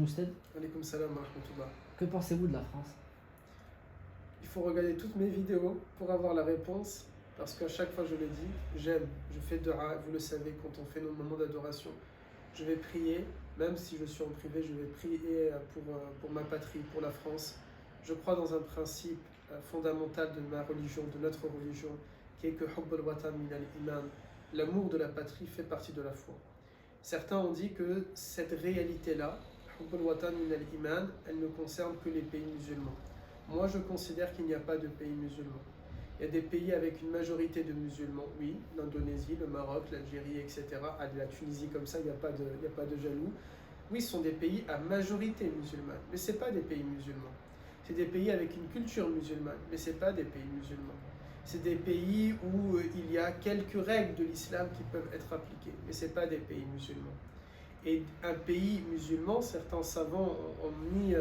Oustad. Alaykoum salam wa rahmatullah. Que pensez-vous de la France? Il faut regarder toutes mes vidéos pour avoir la réponse, parce qu'à chaque fois je le dis, j'aime, je fais dua, vous le savez, quand on fait nos moments d'adoration, je vais prier, même si je suis en privé, je vais prier pour ma patrie, pour la France. Je crois dans un principe fondamental de ma religion, de notre religion, qui est que Hubb al-Watan min al-Iman, l'amour de la patrie fait partie de la foi. Certains ont dit que cette réalité-là, Hubb al-Watan min al-Iman, elle ne concerne que les pays musulmans. Moi, je considère qu'il n'y a pas de pays musulmans. Il y a des pays avec une majorité de musulmans, oui, l'Indonésie, le Maroc, l'Algérie, etc. La Tunisie comme ça, il n'y a pas de jaloux. Oui, ce sont des pays à majorité musulmane, mais ce n'est pas des pays musulmans. C'est des pays avec une culture musulmane, mais ce n'est pas des pays musulmans. C'est des pays où il y a quelques règles de l'islam qui peuvent être appliquées, mais ce n'est pas des pays musulmans. Et un pays musulman, certains savants ont mis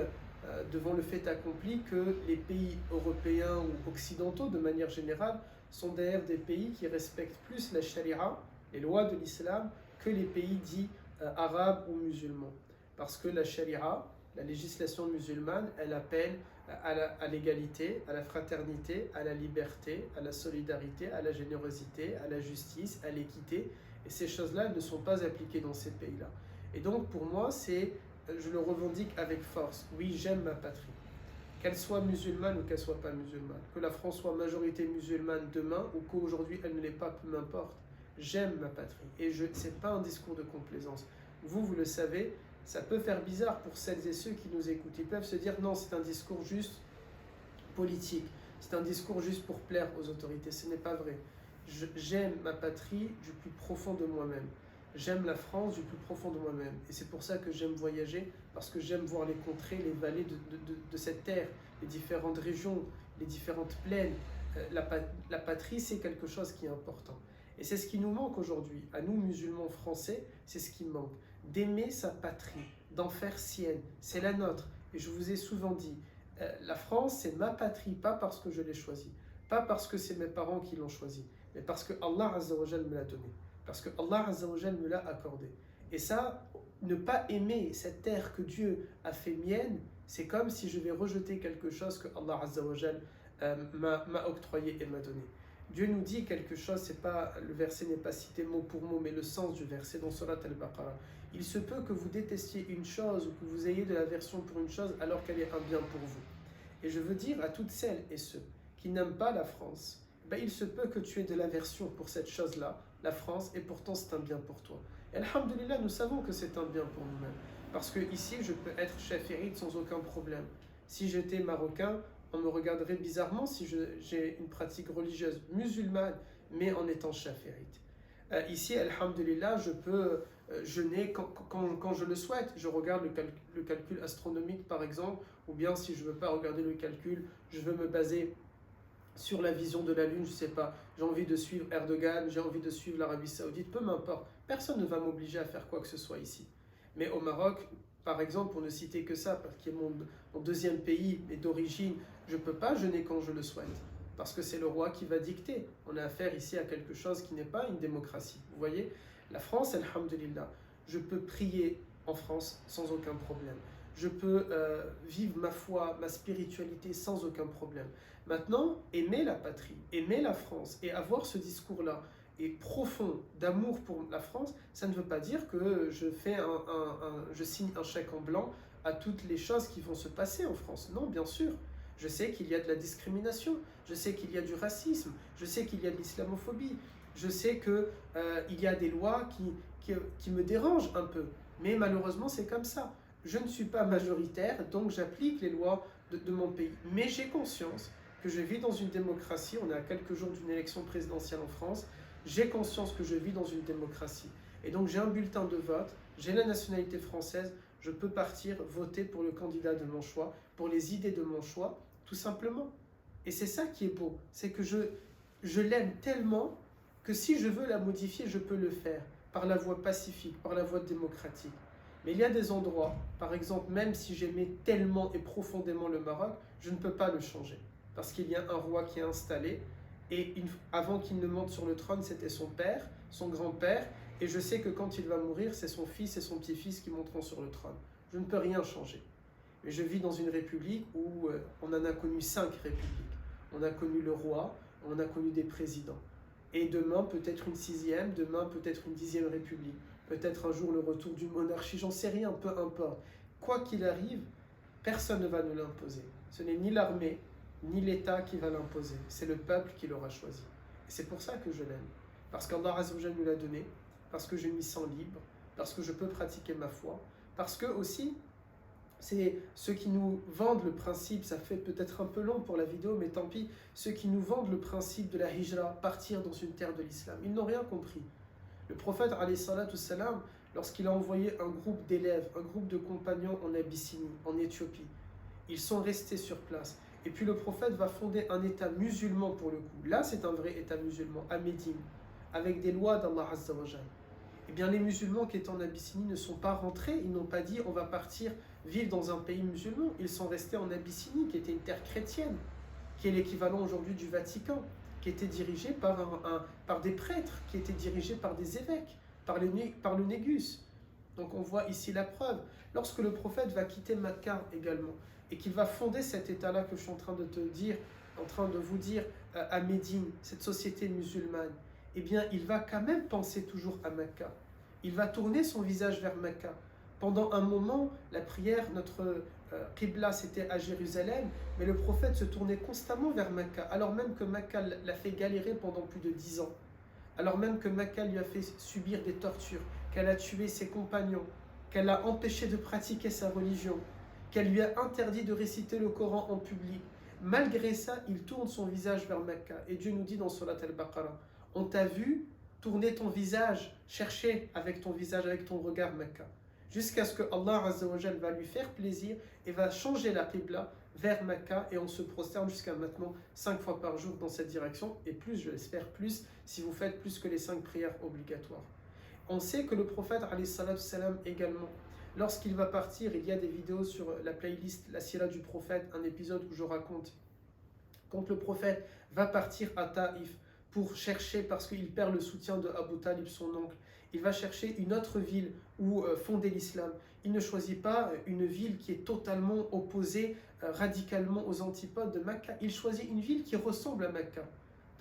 devant le fait accompli que les pays européens ou occidentaux, de manière générale, sont d'ailleurs des pays qui respectent plus la charia, les lois de l'islam, que les pays dits arabes ou musulmans. Parce que la charia, la législation musulmane, elle appelle à l'égalité, à la fraternité, à la liberté, à la solidarité, à la générosité, à la justice, à l'équité. Et ces choses-là ne sont pas appliquées dans ces pays-là. Et donc pour moi, je le revendique avec force. Oui, j'aime ma patrie. Qu'elle soit musulmane ou qu'elle soit pas musulmane. Que la France soit majorité musulmane demain ou qu'aujourd'hui elle ne l'est pas, peu m'importe. J'aime ma patrie. Et ce n'est pas un discours de complaisance. Vous le savez, ça peut faire bizarre pour celles et ceux qui nous écoutent. Ils peuvent se dire non, c'est un discours juste politique. C'est un discours juste pour plaire aux autorités. Ce n'est pas vrai. J'aime ma patrie du plus profond de moi-même. J'aime la France du plus profond de moi-même. Et c'est pour ça que j'aime voyager, parce que j'aime voir les contrées, les vallées de cette terre, les différentes régions, les différentes plaines. La patrie, c'est quelque chose qui est important. Et c'est ce qui nous manque aujourd'hui. À nous, musulmans français, c'est ce qui manque. D'aimer sa patrie, d'en faire sienne. C'est la nôtre. Et je vous ai souvent dit, la France, c'est ma patrie, pas parce que je l'ai choisie, pas parce que c'est mes parents qui l'ont choisie, mais parce que Allah Azza wa Jal me l'a donné. Parce que Allah Azza wa Jal me l'a accordé. Et ça, ne pas aimer cette terre que Dieu a fait mienne, c'est comme si je vais rejeter quelque chose que Allah Azza wa Jal m'a octroyé et m'a donné. Dieu nous dit quelque chose, le verset n'est pas cité mot pour mot, mais le sens du verset dans Surat al-Baqarah. Il se peut que vous détestiez une chose ou que vous ayez de l'aversion pour une chose alors qu'elle est un bien pour vous. Et je veux dire à toutes celles et ceux qui n'aiment pas la France, il se peut que tu aies de l'aversion pour cette chose-là, la France, et pourtant c'est un bien pour toi. Et alhamdoulilah, nous savons que c'est un bien pour nous-mêmes. Parce que ici, je peux être chaférite sans aucun problème. Si j'étais marocain, on me regarderait bizarrement si j'ai une pratique religieuse musulmane, mais en étant chaférite. Ici, alhamdoulilah, je peux jeûner quand je le souhaite. Je regarde le calcul astronomique, par exemple, ou bien si je ne veux pas regarder le calcul, je veux me baser sur la vision de la Lune, je ne sais pas, j'ai envie de suivre Erdogan, j'ai envie de suivre l'Arabie Saoudite, peu m'importe. Personne ne va m'obliger à faire quoi que ce soit ici. Mais au Maroc, par exemple, pour ne citer que ça, qui est mon deuxième pays et d'origine, je ne peux pas jeûner quand je le souhaite. Parce que c'est le roi qui va dicter. On a affaire ici à quelque chose qui n'est pas une démocratie. Vous voyez, la France, alhamdulillah, je peux prier en France sans aucun problème. Je peux vivre ma foi, ma spiritualité sans aucun problème. Maintenant, aimer la patrie, aimer la France et avoir ce discours-là et profond d'amour pour la France, ça ne veut pas dire que je signe un chèque en blanc à toutes les choses qui vont se passer en France. Non, bien sûr. Je sais qu'il y a de la discrimination, je sais qu'il y a du racisme, je sais qu'il y a de l'islamophobie, je sais qu'il y a des lois qui me dérangent un peu. Mais malheureusement, c'est comme ça. Je ne suis pas majoritaire, donc j'applique les lois de mon pays. Mais j'ai conscience que je vis dans une démocratie, on est à quelques jours d'une élection présidentielle en France, j'ai conscience que je vis dans une démocratie. Et donc j'ai un bulletin de vote, j'ai la nationalité française, je peux partir voter pour le candidat de mon choix, pour les idées de mon choix, tout simplement. Et c'est ça qui est beau, c'est que je l'aime tellement que si je veux la modifier, je peux le faire, par la voie pacifique, par la voie démocratique. Mais il y a des endroits, par exemple, même si j'aimais tellement et profondément le Maroc, je ne peux pas le changer. Parce qu'il y a un roi qui est installé, et avant qu'il ne monte sur le trône, c'était son père, son grand-père, et je sais que quand il va mourir, c'est son fils et son petit-fils qui monteront sur le trône. Je ne peux rien changer. Mais je vis dans une république où on en a connu 5 républiques. On a connu le roi, on a connu des présidents. Et demain, peut-être une 6e, demain, peut-être une 10e république. Peut-être un jour le retour d'une monarchie, j'en sais rien, peu importe. Quoi qu'il arrive, personne ne va nous l'imposer. Ce n'est ni l'armée, ni l'État qui va l'imposer. C'est le peuple qui l'aura choisi. Et c'est pour ça que je l'aime. Parce qu'Allah Azza wa Jalla nous l'a donné, parce que je m'y sens libre, parce que je peux pratiquer ma foi, parce que aussi, c'est ceux qui nous vendent le principe, ça fait peut-être un peu long pour la vidéo, mais tant pis, ceux qui nous vendent le principe de la hijra, partir dans une terre de l'islam, ils n'ont rien compris. Le prophète, alayhi salatu salam, lorsqu'il a envoyé un groupe d'élèves, un groupe de compagnons en Abyssinie, en Éthiopie, ils sont restés sur place. Et puis le prophète va fonder un État musulman pour le coup. Là, c'est un vrai État musulman, à Médine, avec des lois d'Allah Azza wa Jalla. Eh bien, les musulmans qui étaient en Abyssinie ne sont pas rentrés, ils n'ont pas dit on va partir vivre dans un pays musulman. Ils sont restés en Abyssinie, qui était une terre chrétienne, qui est l'équivalent aujourd'hui du Vatican, qui était dirigée par des prêtres, qui était dirigée par des évêques, par le Négus. Donc on voit ici la preuve. Lorsque le prophète va quitter Mecca également, et qu'il va fonder cet État-là que je suis en train de vous dire à Médine, cette société musulmane, eh bien il va quand même penser toujours à Mecca. Il va tourner son visage vers Mecca. Pendant un moment, la prière, notre Qibla, c'était à Jérusalem, mais le prophète se tournait constamment vers Mecca, alors même que Mecca l'a fait galérer pendant plus de 10 ans, alors même que Mecca lui a fait subir des tortures, qu'elle a tué ses compagnons, qu'elle l'a empêché de pratiquer sa religion, qu'elle lui a interdit de réciter le Coran en public. Malgré ça, il tourne son visage vers Mecca. Et Dieu nous dit dans Surat Al-Baqarah, on t'a vu tourner ton visage, chercher avec ton visage, avec ton regard Mecca. Jusqu'à ce que Allah Azza wa Jal va lui faire plaisir et va changer la Qibla vers Mecca, et on se prosterne jusqu'à maintenant 5 fois par jour dans cette direction, et plus, je l'espère, plus si vous faites plus que les 5 prières obligatoires. On sait que le prophète alayhi salatu salam également, lorsqu'il va partir, il y a des vidéos sur la playlist La Sira du prophète, un épisode où je raconte quand le prophète va partir à Taïf pour chercher, parce qu'il perd le soutien de Abu Talib, son oncle, il va chercher une autre ville où fonder l'islam. Il ne choisit pas une ville qui est totalement opposée radicalement aux antipodes de Mecca. Il choisit une ville qui ressemble à Mecca,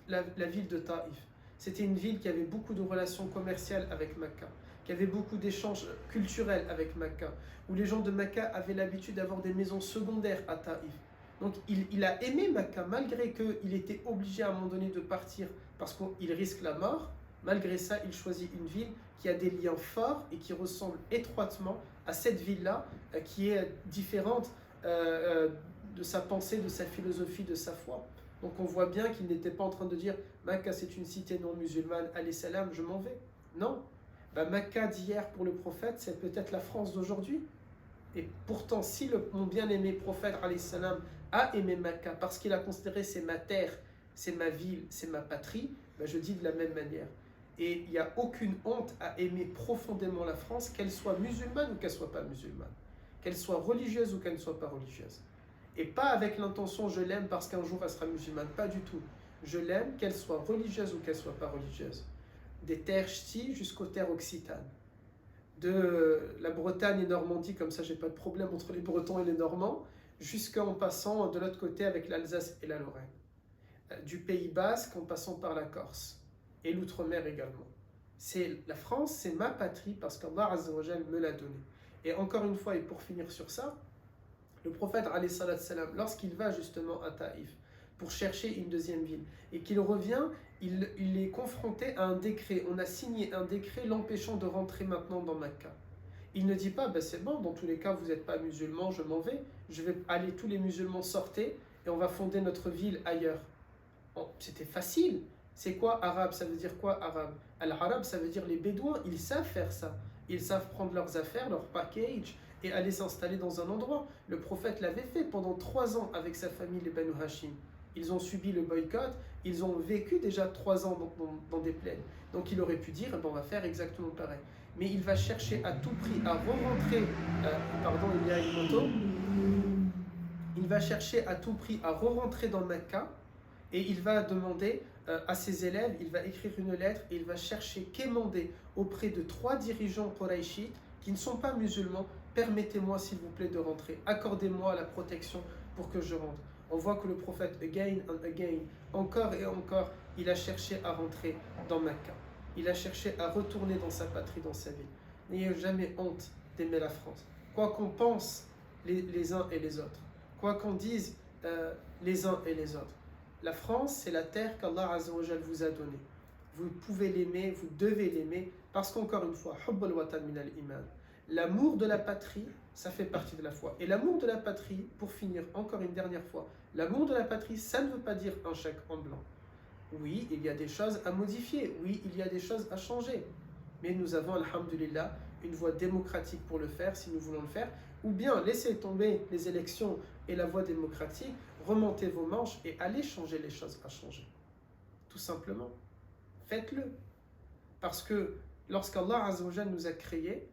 la ville de Taïf. C'était une ville qui avait beaucoup de relations commerciales avec Mecca, qui avait beaucoup d'échanges culturels avec Mecca, où les gens de Mecca avaient l'habitude d'avoir des maisons secondaires à Taïf. Donc il a aimé Mecca, malgré qu'il était obligé à un moment donné de partir parce qu'il risque la mort. Malgré ça, il choisit une ville qui a des liens forts et qui ressemble étroitement à cette ville-là, qui est différente de sa pensée, de sa philosophie, de sa foi. Donc on voit bien qu'il n'était pas en train de dire « Mecca c'est une cité non musulmane, allez salam, je m'en vais ». Non, Mecca d'hier pour le prophète, c'est peut-être la France d'aujourd'hui. Et pourtant, si mon bien-aimé prophète alayhi salam a aimé Mecca parce qu'il a considéré c'est ma terre, c'est ma ville, c'est ma patrie, je dis de la même manière. Et il n'y a aucune honte à aimer profondément la France, qu'elle soit musulmane ou qu'elle ne soit pas musulmane, qu'elle soit religieuse ou qu'elle ne soit pas religieuse. Et pas avec l'intention je l'aime parce qu'un jour elle sera musulmane, pas du tout. Je l'aime qu'elle soit religieuse ou qu'elle ne soit pas religieuse. Des terres ch'tis jusqu'aux terres occitanes. De la Bretagne et Normandie, comme ça j'ai pas de problème entre les Bretons et les Normands, jusqu'en passant de l'autre côté avec l'Alsace et la Lorraine. Du Pays Basque en passant par la Corse et l'outre-mer également. La France, c'est ma patrie parce qu'Allah Azza wa Jal me l'a donné. Et encore une fois, et pour finir sur ça, le prophète alayhi salat salam, lorsqu'il va justement à Taïf pour chercher une deuxième ville et qu'il revient, il est confronté à un décret. On a signé un décret l'empêchant de rentrer maintenant dans Mecca. Il ne dit pas c'est bon, dans tous les cas vous n'êtes pas musulmans, je m'en vais, je vais aller, tous les musulmans sortez et on va fonder notre ville ailleurs. C'était facile. C'est quoi arabe? Ça veut dire quoi arabe? Al-Arab, ça veut dire les bédouins, ils savent faire ça. Ils savent prendre leurs affaires, leurs packages et aller s'installer dans un endroit. Le prophète l'avait fait pendant 3 ans avec sa famille, les Banu Hashim. Ils ont subi le boycott, ils ont vécu déjà 3 ans dans des plaines. Donc il aurait pu dire, on va faire exactement pareil. Mais il va chercher à tout prix à re-rentrer, il y a une moto. Il va chercher à tout prix à re-rentrer dans Mecca et il va demander à ses élèves, il va écrire une lettre et il va chercher quémander auprès de 3 dirigeants qurayshites qui ne sont pas musulmans permettez-moi s'il vous plaît de rentrer, accordez-moi la protection pour que je rentre. On voit que le prophète, again and again, encore et encore, il a cherché à rentrer dans Mecca. Il a cherché à retourner dans sa patrie, dans sa ville. N'ayez jamais honte d'aimer la France. Quoi qu'on pense les uns et les autres, quoi qu'on dise les uns et les autres. La France, c'est la terre qu'Allah Azza wa Jal vous a donnée. Vous pouvez l'aimer, vous devez l'aimer, parce qu'encore une fois, hubbul watan min al-iman. L'amour de la patrie, ça fait partie de la foi. Et l'amour de la patrie, pour finir encore une dernière fois, l'amour de la patrie, ça ne veut pas dire un chèque en blanc. Oui, il y a des choses à modifier, oui, il y a des choses à changer. Mais nous avons, alhamdulillah, une voie démocratique pour le faire, si nous voulons le faire. Ou bien, laissez tomber les élections et la voie démocratique, remontez vos manches et allez changer les choses à changer. Tout simplement. Faites-le. Parce que lorsqu'Allah Azza wa Jal nous a créés,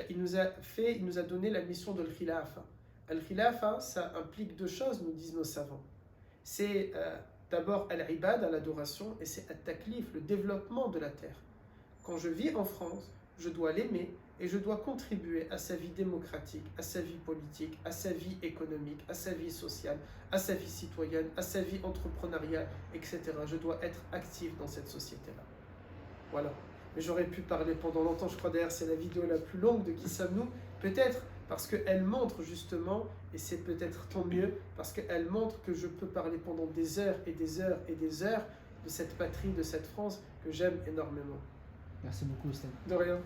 il nous a donné la mission de l'khilafa. Al-khilafa, ça implique deux choses, nous disent nos savants. C'est d'abord al-ibad, l'adoration, et c'est al-taklif, le développement de la terre. Quand je vis en France, je dois l'aimer et je dois contribuer à sa vie démocratique, à sa vie politique, à sa vie économique, à sa vie sociale, à sa vie citoyenne, à sa vie entrepreneuriale, etc. Je dois être actif dans cette société-là. Voilà. Mais j'aurais pu parler pendant longtemps, je crois d'ailleurs c'est la vidéo la plus longue de Qui sommes-nous ? Peut-être parce qu'elle montre justement, et c'est peut-être tant mieux, parce qu'elle montre que je peux parler pendant des heures et des heures et des heures de cette patrie, de cette France que j'aime énormément. Merci beaucoup, Ustad. De rien.